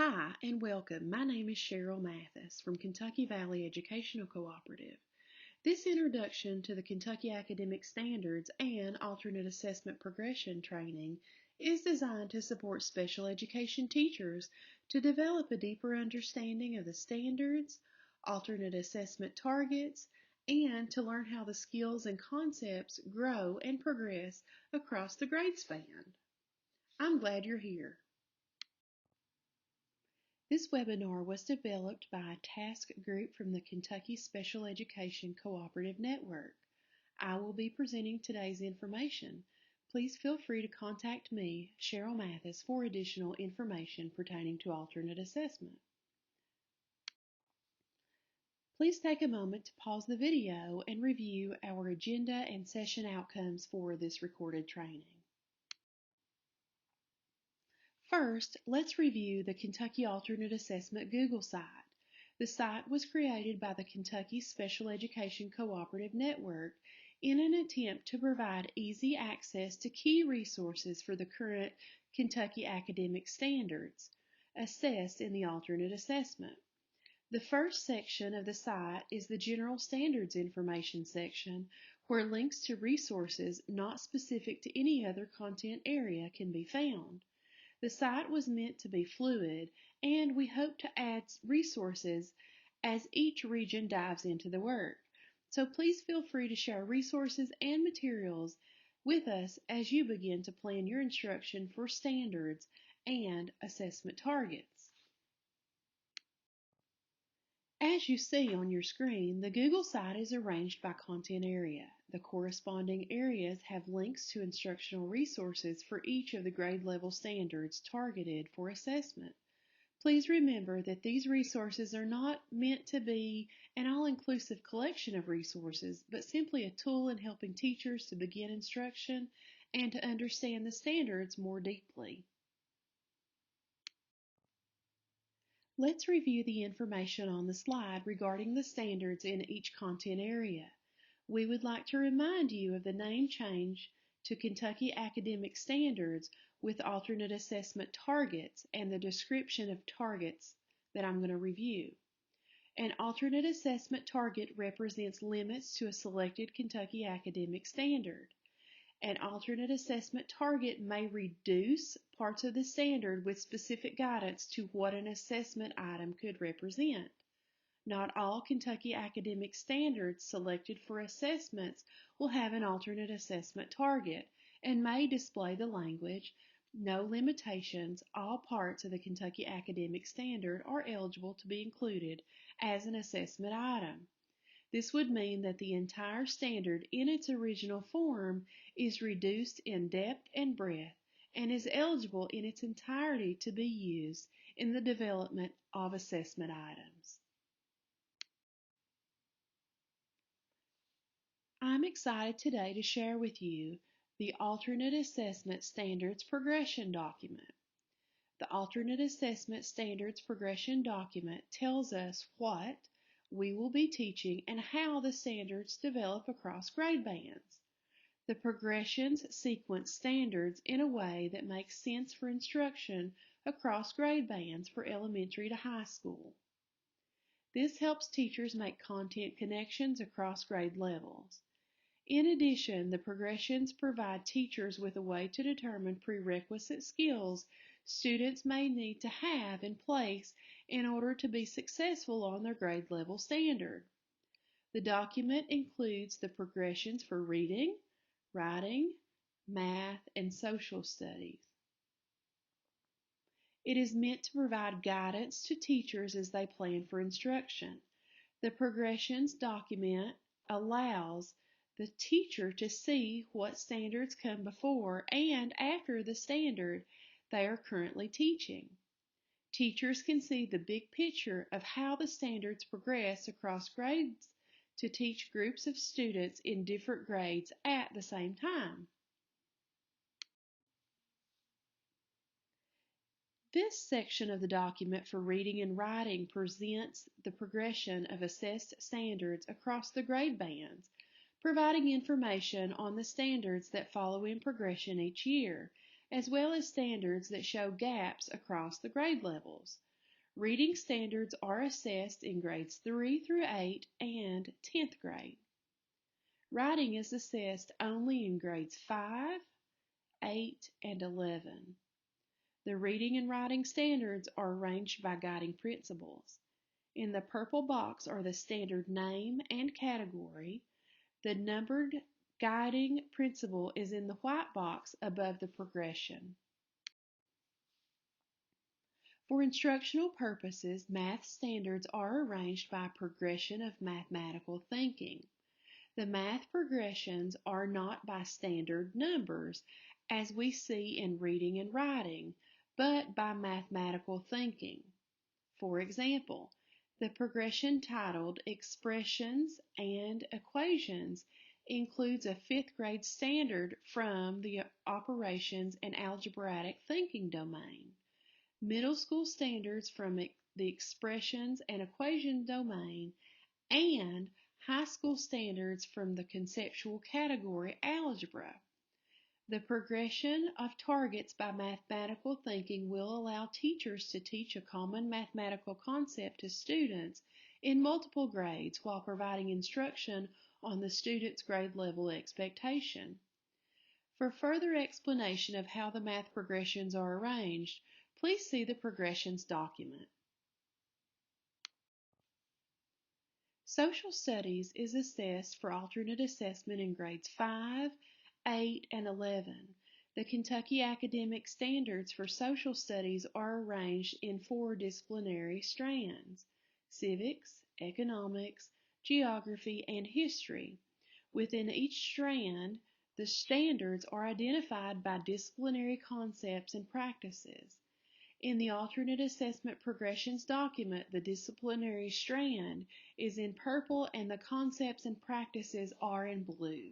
Hi and welcome. My name is Cheryl Mathis from Kentucky Valley Educational Cooperative. This introduction to the Kentucky Academic Standards and Alternate Assessment Progression training is designed to support special education teachers to develop a deeper understanding of the standards, alternate assessment targets, and to learn how the skills and concepts grow and progress across the grade span. I'm glad you're here. This webinar was developed by a task group from the Kentucky Special Education Cooperative Network. I will be presenting today's information. Please feel free to contact me, Cheryl Mathis, for additional information pertaining to alternate assessment. Please take a moment to pause the video and review our agenda and session outcomes for this recorded training. First, let's review the Kentucky Alternate Assessment Google site. The site was created by the Kentucky Special Education Cooperative Network in an attempt to provide easy access to key resources for the current Kentucky academic standards assessed in the alternate assessment. The first section of the site is the General Standards Information section, where links to resources not specific to any other content area can be found. The site was meant to be fluid, and we hope to add resources as each region dives into the work. So please feel free to share resources and materials with us as you begin to plan your instruction for standards and assessment targets. As you see on your screen, the Google site is arranged by content area. The corresponding areas have links to instructional resources for each of the grade level standards targeted for assessment. Please remember that these resources are not meant to be an all-inclusive collection of resources, but simply a tool in helping teachers to begin instruction and to understand the standards more deeply. Let's review the information on the slide regarding the standards in each content area. We would like to remind you of the name change to Kentucky Academic Standards with alternate assessment targets and the description of targets that I'm going to review. An alternate assessment target represents limits to a selected Kentucky academic standard. An alternate assessment target may reduce parts of the standard with specific guidance to what an assessment item could represent. Not all Kentucky academic standards selected for assessments will have an alternate assessment target and may display the language, "No limitations, all parts of the Kentucky academic standard are eligible to be included as an assessment item." This would mean that the entire standard in its original form is reduced in depth and breadth and is eligible in its entirety to be used in the development of assessment items. I'm excited today to share with you the Alternate Assessment Standards Progression Document. The Alternate Assessment Standards Progression Document tells us what we will be teaching and how the standards develop across grade bands. The progressions sequence standards in a way that makes sense for instruction across grade bands for elementary to high school. This helps teachers make content connections across grade levels. In addition, the progressions provide teachers with a way to determine prerequisite skills students may need to have in place in order to be successful on their grade level standard. The document includes the progressions for reading, writing, math, and social studies. It is meant to provide guidance to teachers as they plan for instruction. The progressions document allows the teacher to see what standards come before and after the standard they are currently teaching. Teachers can see the big picture of how the standards progress across grades to teach groups of students in different grades at the same time. This section of the document for reading and writing presents the progression of assessed standards across the grade bands, providing information on the standards that follow in progression each year, as well as standards that show gaps across the grade levels. Reading standards are assessed in grades 3 through 8 and 10th grade. Writing is assessed only in grades 5, 8, and 11. The reading and writing standards are arranged by guiding principles. In the purple box are the standard name and category. The numbered guiding principle is in the white box above the progression. For instructional purposes, math standards are arranged by progression of mathematical thinking. The math progressions are not by standard numbers, as we see in reading and writing, but by mathematical thinking. For example, the progression titled Expressions and Equations includes a 5th grade standard from the Operations and Algebraic Thinking domain, middle school standards from the Expressions and Equation domain, and high school standards from the conceptual category Algebra. The progression of targets by mathematical thinking will allow teachers to teach a common mathematical concept to students in multiple grades while providing instruction on the student's grade level expectation. For further explanation of how the math progressions are arranged, please see the progressions document. Social Studies is assessed for alternate assessment in grades 5, 8, and 11. The Kentucky Academic Standards for Social Studies are arranged in 4 disciplinary strands: civics, economics, geography, and history. Within each strand, the standards are identified by disciplinary concepts and practices. In the alternate assessment progressions document, the disciplinary strand is in purple and the concepts and practices are in blue.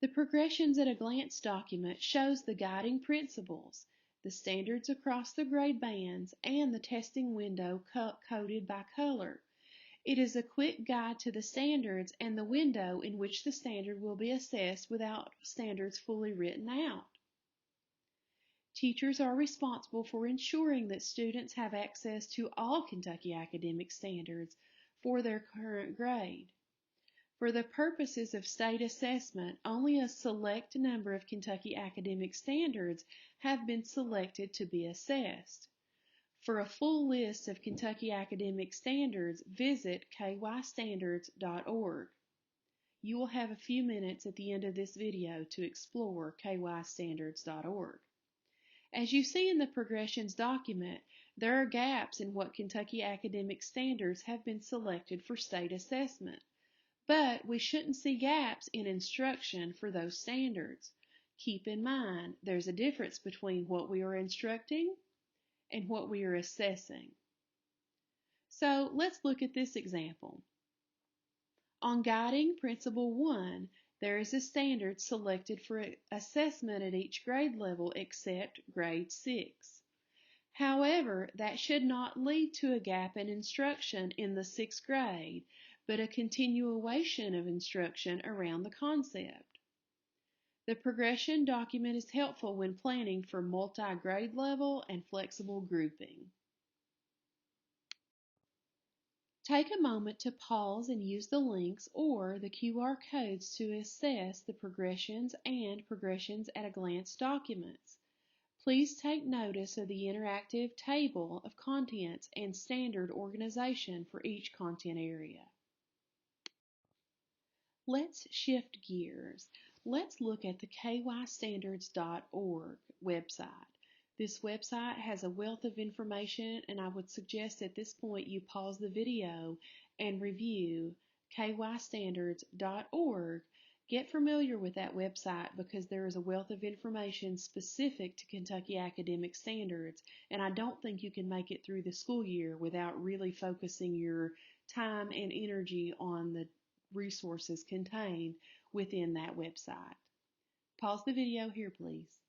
The Progressions at a Glance document shows the guiding principles, the standards across the grade bands, and the testing window coded by color. It is a quick guide to the standards and the window in which the standard will be assessed without standards fully written out. Teachers are responsible for ensuring that students have access to all Kentucky academic standards for their current grade. For the purposes of state assessment, only a select number of Kentucky academic standards have been selected to be assessed. For a full list of Kentucky academic standards, visit kystandards.org. You will have a few minutes at the end of this video to explore kystandards.org. As you see in the progressions document, there are gaps in what Kentucky academic standards have been selected for state assessment. But we shouldn't see gaps in instruction for those standards. Keep in mind, there's a difference between what we are instructing and what we are assessing. So let's look at this example. On Guiding Principle 1, there is a standard selected for assessment at each grade level except grade 6. However, that should not lead to a gap in instruction in the 6th grade, but a continuation of instruction around the concept. The progression document is helpful when planning for multi-grade level and flexible grouping. Take a moment to pause and use the links or the QR codes to assess the progressions and progressions at a glance documents. Please take notice of the interactive table of contents and standard organization for each content area. Let's shift gears. Let's look at the kystandards.org website. This website has a wealth of information, and I would suggest at this point you pause the video and review kystandards.org. Get familiar with that website because there is a wealth of information specific to Kentucky academic standards, and I don't think you can make it through the school year without really focusing your time and energy on the resources contained within that website. Pause the video here, please.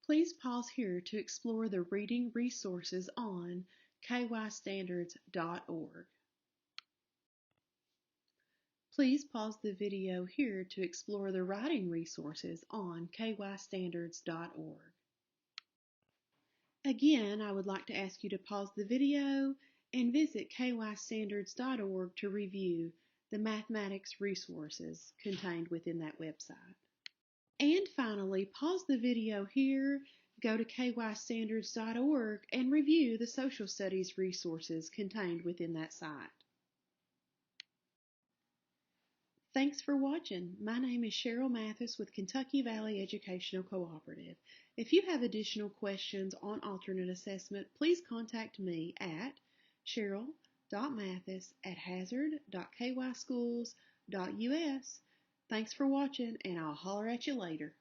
Please pause here to explore the reading resources on kystandards.org. Please pause the video here to explore the writing resources on kystandards.org. Again, I would like to ask you to pause the video and visit kystandards.org to review the mathematics resources contained within that website. And finally, pause the video here, go to kystandards.org, and review the social studies resources contained within that site. Thanks for watching. My name is Cheryl Mathis with Kentucky Valley Educational Cooperative. If you have additional questions on alternate assessment, please contact me at cheryl.mathis@hazard.kyschools.us. Thanks for watching, and I'll holler at you later.